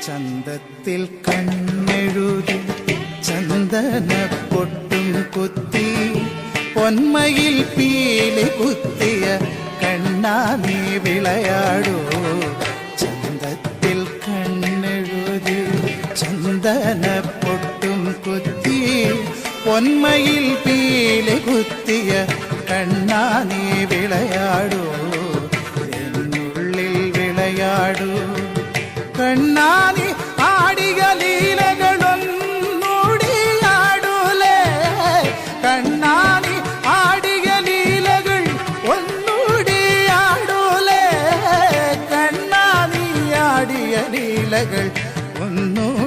ചന്തത്തിൽ കണ്ണെഴുതി ചന്ദന പൊട്ടും കുത്തി പൊന്മയിൽ പീലി കുത്തിയ കണ്ണാ നീ വിളയാടൂ. ചന്തത്തിൽ കണ്ണെഴുതി ചന്ദന പൊട്ടും കുത്തി പൊന്മയിൽ പീലി കുത്തിയ കണ്ണാ നീ വിളയാടൂ. എന്നുള്ളിൽ വിളയാടൂ കണ്ണാനി ആടിയ ലീലകളൊന്നൂടിയാടൂലേ. കണ്ണാനി ആടിയ ലീലകൾ ഒന്നൂടിയാടൂലേ. കണ്ണാനി ആടിയ ലീലകൾ ഒന്നൂടിയാടൂലേ.